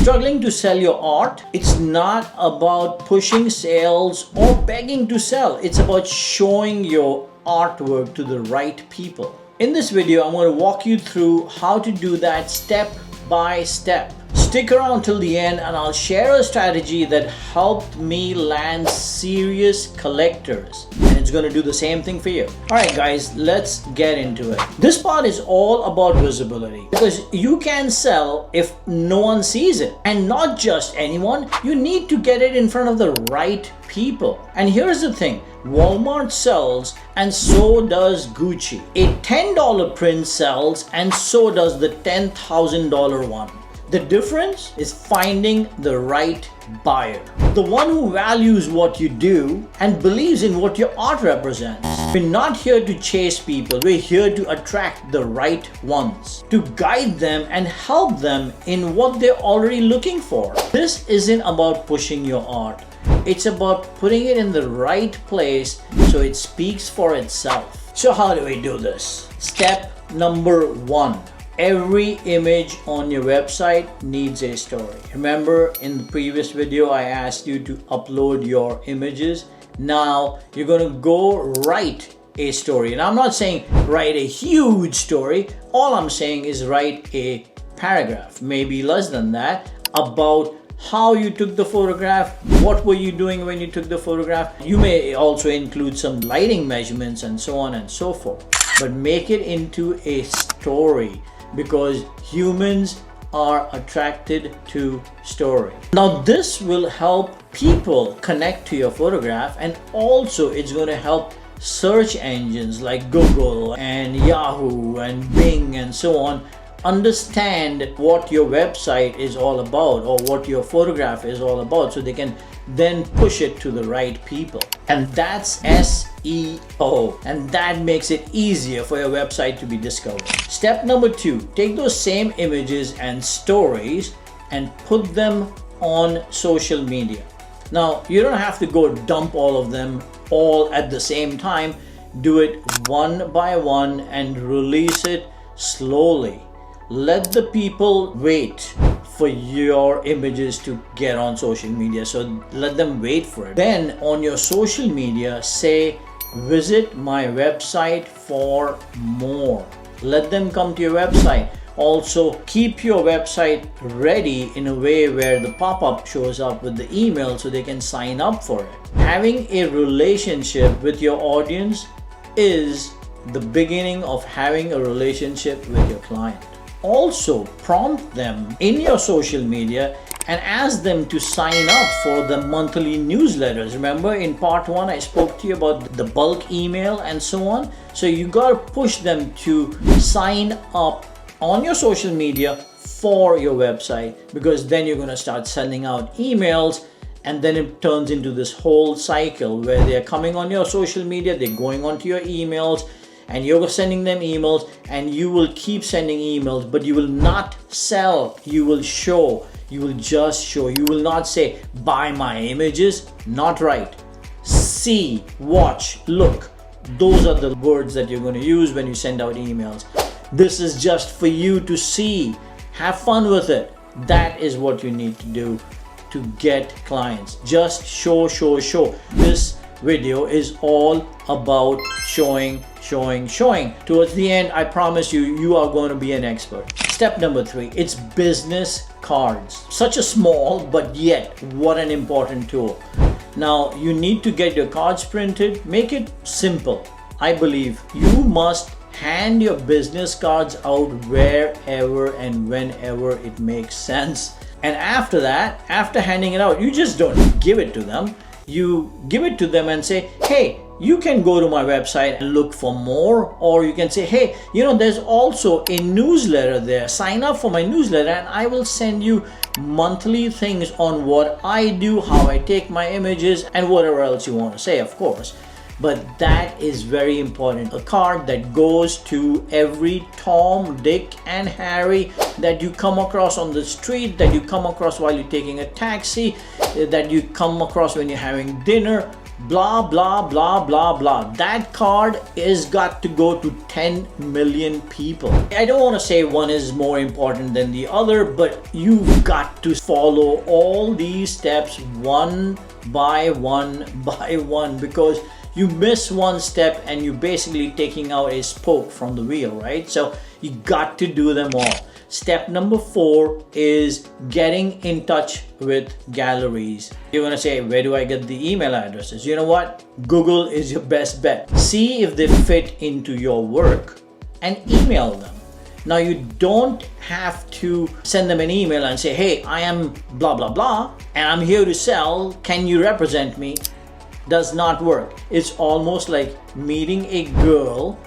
Struggling to sell your art? It's not about pushing sales or begging to sell. It's about showing your artwork to the right people. In this video, I'm going to walk you through how to do that step by step. Stick around till the end and I'll share a strategy that helped me land serious collectors. And it's going to do the same thing for you. Alright guys, let's get into it. This part is all about visibility because you can sell if no one sees it. And not just anyone, you need to get it in front of the right people. And here's the thing, Walmart sells and so does Gucci. A $10 print sells and so does the $10,000 one. The difference is finding the right buyer. The one who values what you do and believes in what your art represents. We're not here to chase people, we're here to attract the right ones. To guide them and help them in what they're already looking for. This isn't about pushing your art. It's about putting it in the right place so it speaks for itself. So how do we do this? Step number 1. Every image on your website needs a story. Remember in the previous video I asked you to upload your images. Now you're going to go write a story. And I'm not saying write a huge story. All I'm saying is write a paragraph, maybe less than that, about how you took the photograph, what were you doing when you took the photograph. You may also include some lighting measurements and so on and so forth. But make it into a story because humans are attracted to story. Now this will help people connect to your photograph, and also it's going to help search engines like Google and Yahoo and Bing and so on understand what your website is all about or what your photograph is all about, so they can then push it to the right people. And that's SEO, and that makes it easier for your website to be discovered. Step number 2, take those same images and stories and put them on social media. Now you don't have to go dump all of them all at the same time. Do it one by one and release it slowly. Let the people wait for your images to get on social media, so let them wait for it. Then on your social media say, visit my website for more. Let them come to your website. Also keep your website ready in a way where the pop-up shows up with the email so they can sign up for it. Having a relationship with your audience is the beginning of having a relationship with your client. Also prompt them in your social media and ask them to sign up for the monthly newsletters. Remember in part 1 I spoke to you about the bulk email and so on. So you gotta push them to sign up on your social media for your website, because then you're gonna start sending out emails, and then it turns into this whole cycle where they're coming on your social media, they're going onto your emails, and you're sending them emails, and you will keep sending emails, but you will not sell. You will show. You will just show. You will not say buy my images. Not right. See, watch, look. Those are the words that you're going to use when you send out emails. This is just for you to see. Have fun with it. That is what you need to do to get clients. Just show. This video is all about showing. Towards the end, I promise you are going to be an expert. Step number 3, it's business cards. Such a small, but yet what an important tool. Now you need to get your cards printed. Make it simple. I believe you must hand your business cards out wherever and whenever it makes sense. And after that, after handing it out, you just don't give it to them. You give it to them and say, hey, you can go to my website and look for more. Or you can say, hey, there's also a newsletter there. Sign up for my newsletter and I will send you monthly things on what I do, how I take my images, and whatever else you want to say, of course. But that is very important. A card that goes to every Tom, Dick, and Harry that you come across on the street, that you come across while you're taking a taxi, that you come across when you're having dinner. blah, blah, blah, blah, blah. That card is got to go to 10 million people. I don't want to say one is more important than the other, but you've got to follow all these steps one by one by one, because you miss one step and you're basically taking out a spoke from the wheel, right? So you got to do them all. Step number 4 is getting in touch with galleries. You're gonna say, where do I get the email addresses? You know what? Google is your best bet. See if they fit into your work and email them. Now, you don't have to send them an email and say, hey, I am blah, blah, blah, and I'm here to sell. Can you represent me? Does not work. It's almost like meeting a girl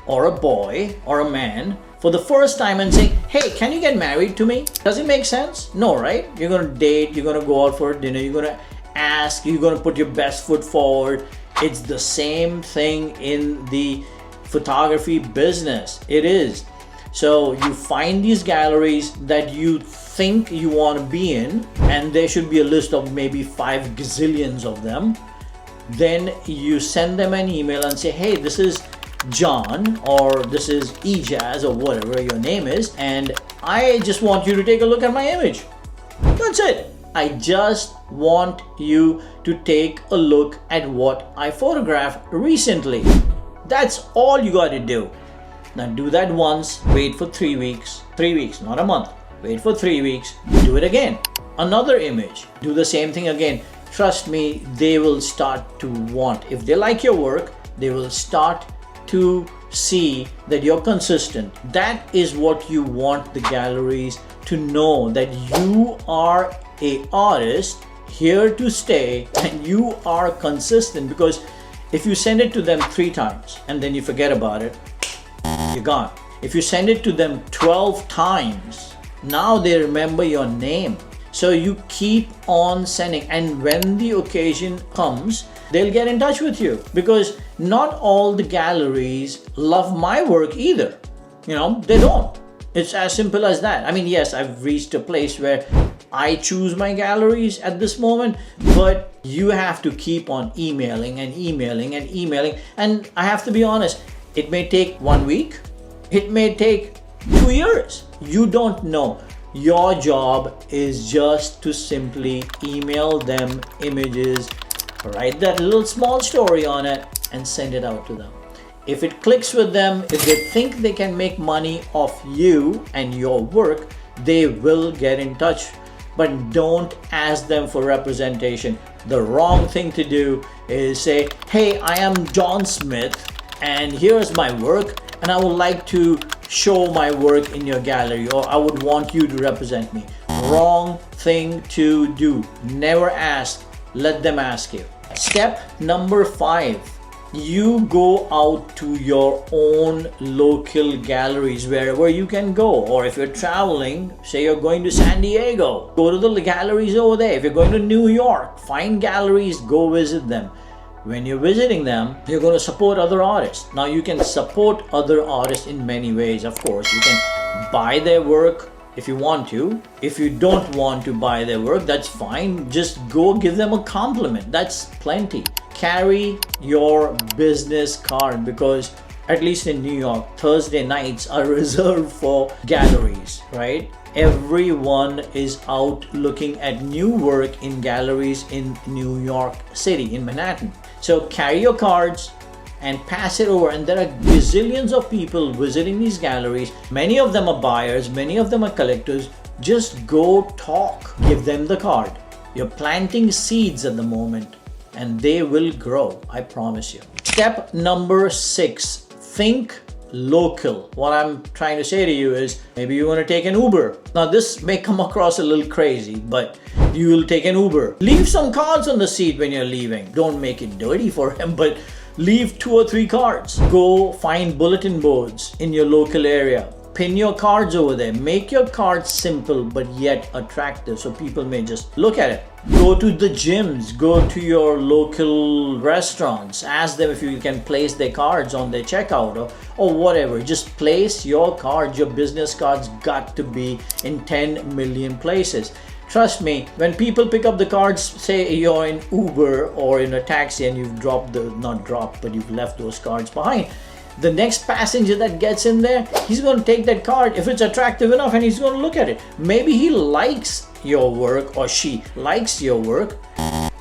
or a boy or a man for the first time and saying, hey, can you get married to me? Does it make sense? No, right? You're gonna date, you're gonna go out for dinner, you're gonna ask, you're gonna put your best foot forward. It's the same thing in the photography business. It is. So you find these galleries that you think you want to be in, and there should be a list of maybe 5 gazillions of them. Then you send them an email and say, hey, this is John, or this is Ejaz, or whatever your name is, and I just want you to take a look at my image. That's it. I just want you to take a look at what I photographed recently. That's all you got to do. Now do that once, wait for 3 weeks. 3 weeks, not a month. Wait for 3 weeks, do it again. Another image, do the same thing again. Trust me, they will start to want. If they like your work, they will start to see that you're consistent. That is what you want the galleries to know, that you are an artist here to stay and you are consistent. Because if you send it to them 3 times and then you forget about it, you're gone. If you send it to them 12 times, now they remember your name. So you keep on sending, and when the occasion comes, they'll get in touch with you, because not all the galleries love my work either. You know, they don't. It's as simple as that. I mean, yes, I've reached a place where I choose my galleries at this moment, but you have to keep on emailing and emailing and emailing. And I have to be honest, it may take 1 week, it may take 2 years. You don't know. Your job is just to simply email them images, write that little small story on it, and send it out to them. If it clicks with them, if they think they can make money off you and your work, they will get in touch. But don't ask them for representation. The wrong thing to do is say, hey, I am John Smith, and here's my work, and I would like to show my work in your gallery, or I would want you to represent me. Wrong thing to do. Never ask. Let them ask you. Step number 5. You go out to your own local galleries wherever you can go. Or if you're traveling, say you're going to San Diego, go to the galleries over there. If you're going to New York, find galleries, go visit them. When you're visiting them, you're going to support other artists. Now, you can support other artists in many ways, of course. You can buy their work if you want to. If you don't want to buy their work, that's fine. Just go give them a compliment. That's plenty. Carry your business card, because at least in New York, Thursday nights are reserved for galleries, right? Everyone is out looking at new work in galleries in New York City, in Manhattan. So carry your cards and pass it over, and there are gazillions of people visiting these galleries. Many of them are buyers, many of them are collectors. Just go talk, give them the card. You're planting seeds at the moment, and they will grow, I promise you. Step number 6, think local. What I'm trying to say to you is, maybe you want to take an Uber. Now, this may come across a little crazy, but you will take an Uber. Leave some cards on the seat when you're leaving. Don't make it dirty for him, but leave 2 or 3 cards. Go find bulletin boards in your local area. Pin your cards over there. Make your cards simple but yet attractive, so people may just look at it. Go to the gyms, go to your local restaurants, ask them if you can place their cards on their checkout, or whatever. Just place your cards. Your business cards got to be in 10 million places. Trust me, when people pick up the cards, say you're in Uber or in a taxi and you've you've left those cards behind. The next passenger that gets in there, he's going to take that card if it's attractive enough and he's going to look at it. Maybe he likes your work or she likes your work.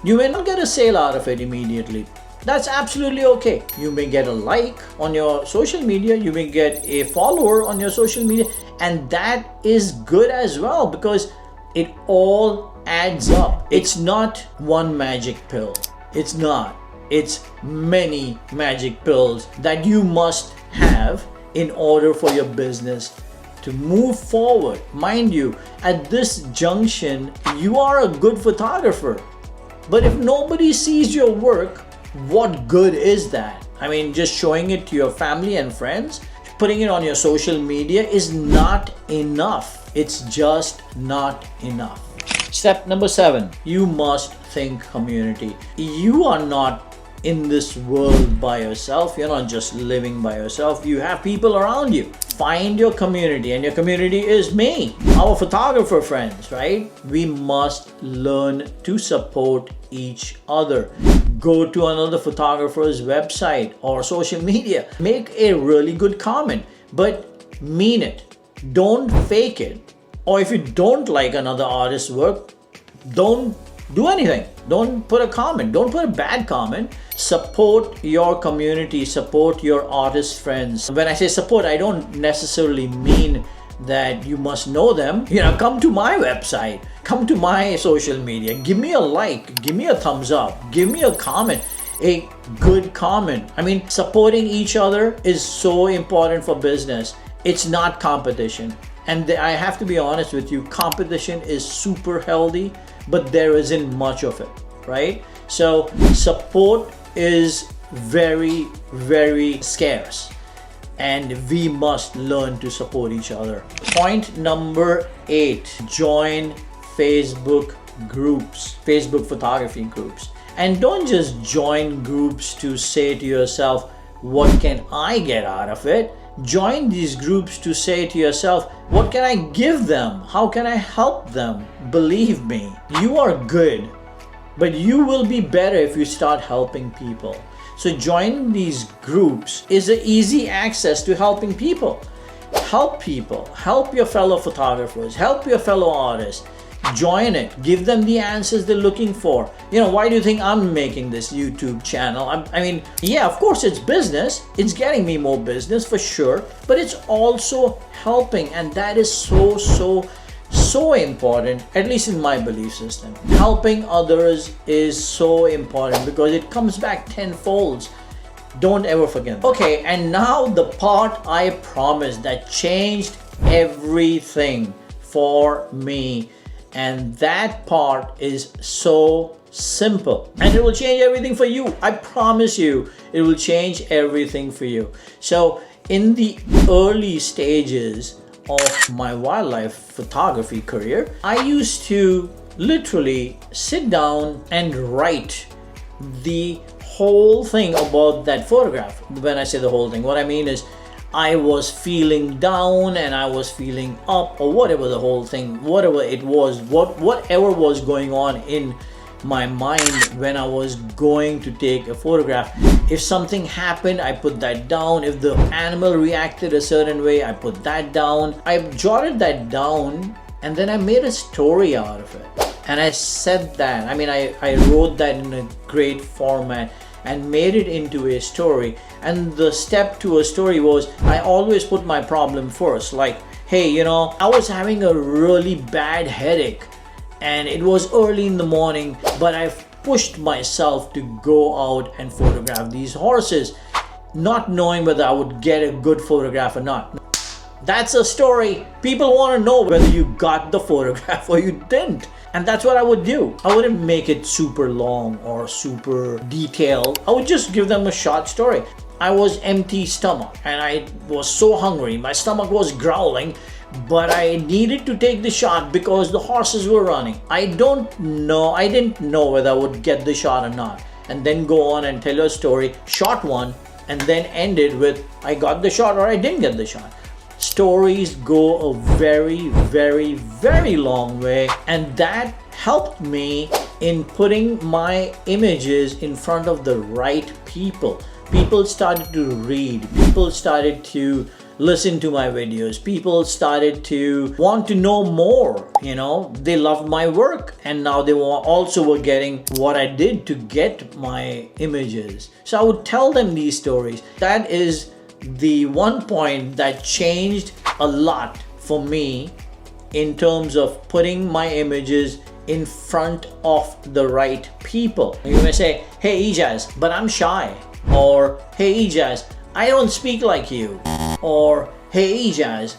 You may not get a sale out of it immediately. That's absolutely okay. You may get a like on your social media, you may get a follower on your social media, and that is good as well because it all adds up. It's not one magic pill. It's not. It's many magic pills that you must have in order for your business to move forward. Mind you, at this junction, you are a good photographer. But if nobody sees your work, what good is that? I mean, just showing it to your family and friends, putting it on your social media is not enough. It's just not enough. Step number 7, you must think community. You are not in this world by yourself. You're not just living by yourself. You have people around you. Find your community, and your community is me, our photographer friends, right? We must learn to support each other. Go to another photographer's website or social media. Make a really good comment, but mean it. Don't fake it. Or if you don't like another artist's work, don't do anything. Don't put a comment. Don't put a bad comment. Support your community. Support your artist friends. When I say support, I don't necessarily mean that you must know them. Come to my website. Come to my social media. Give me a like. Give me a thumbs up. Give me a comment. A good comment. I mean, supporting each other is so important for business. It's not competition. And I have to be honest with you, competition is super healthy, but there isn't much of it, right? So support is very, very scarce, and we must learn to support each other. Point number 8, join Facebook groups, Facebook photography groups. And don't just join groups to say to yourself, what can I get out of it? Join these groups to say to yourself, what can I give them? How can I help them? Believe me, you are good, but you will be better if you start helping people. So joining these groups is an easy access to helping people. Help people, help your fellow photographers, help your fellow artists. Join it. Give them the answers they're looking for. Why do you think I'm making this YouTube channel? I mean, yeah, of course it's business. It's getting me more business for sure, but it's also helping, and that is so important, at least in my belief system. Helping others is so important because it comes back tenfold. Don't ever forget that. Okay, and now the part I promised that changed everything for me. And that part is so simple, and it will change everything for you. I promise you, it will change everything for you. So in the early stages of my wildlife photography career, I used to literally sit down and write the whole thing about that photograph. When I say the whole thing, what I mean is I was feeling down and I was feeling up, or whatever the whole thing, whatever it was, whatever was going on in my mind when I was going to take a photograph. If something happened, I put that down. If the animal reacted a certain way, I put that down. I jotted that down, and then I made a story out of it. And I said that, I wrote that in a great format and made it into a story. And the step to a story was, I always put my problem first. Like, hey, I was having a really bad headache and it was early in the morning, but I pushed myself to go out and photograph these horses, not knowing whether I would get a good photograph or not. That's a story. People want to know whether you got the photograph or you didn't. And that's what I would do. I wouldn't make it super long or super detailed. I would just give them a short story. I was empty stomach and I was so hungry. My stomach was growling, but I needed to take the shot because the horses were running. I didn't know whether I would get the shot or not. And then go on and tell a story, shot one, and then ended with I got the shot or I didn't get the shot. stories go a very, very, very long way, and that helped me in putting my images in front of the right people. People started to read, people started to listen to my videos, people started to want to know more. They loved my work, and now they also were getting what I did to get my images. So I would tell them these stories. That is the one point that changed a lot for me in terms of putting my images in front of the right people. You may say, hey Ijaz, but I'm shy. Or hey Ijaz, I don't speak like you. Or hey Ijaz,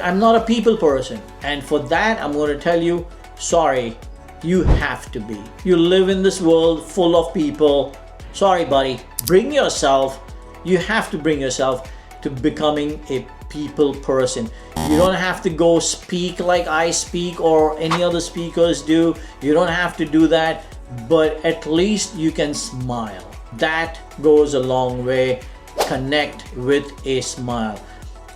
I'm not a people person. And for that, I'm going to tell you, sorry, you have to be. You live in this world full of people. Sorry, buddy. You have to bring yourself to becoming a people person. You don't have to go speak like I speak or any other speakers do. You don't have to do that, but at least you can smile. That goes a long way. Connect with a smile.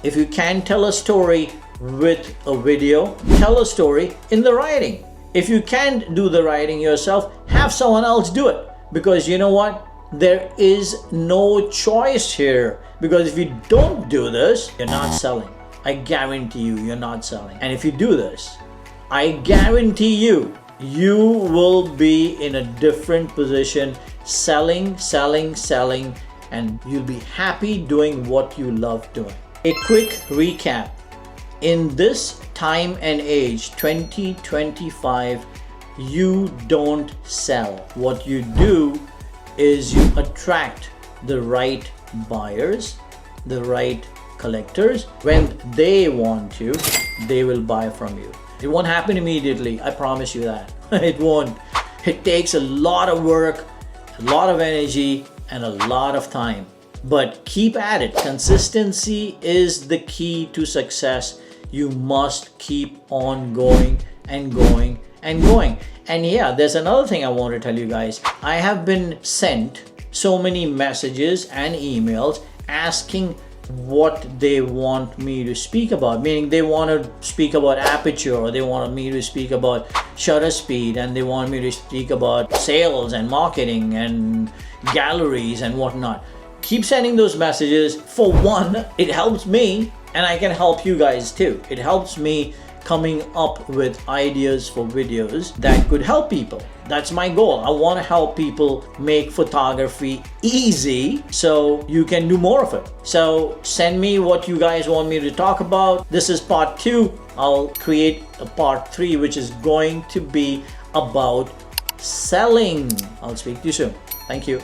If you can tell a story with a video, tell a story in the writing. If you can't do the writing yourself, have someone else do it. Because you know what? There is no choice here. Because if you don't do this, you're not selling. I guarantee you, you're not selling. And if you do this, I guarantee you, you will be in a different position, selling, and you'll be happy doing what you love doing. A quick recap. In this time and age, 2025, you don't sell. What you do is you attract the right buyers, the right collectors. When they want you, they will buy from you. It won't happen immediately, I promise you that. It won't. It takes a lot of work, a lot of energy, and a lot of time. But keep at it. Consistency is the key to success. You must keep on going and going and going. And yeah, there's another thing I want to tell you guys. I have been sent so many messages and emails asking what they want me to speak about, meaning they want to speak about aperture, or they want me to speak about shutter speed, and they want me to speak about sales and marketing and galleries and whatnot. Keep sending those messages. For one, it helps me, and I can help you guys too. It helps me coming up with ideas for videos that could help people. That's my goal. I want to help people make photography easy so you can do more of it. So send me what you guys want me to talk about. This is part 2. I'll create a part 3, which is going to be about selling. I'll speak to you soon. Thank you.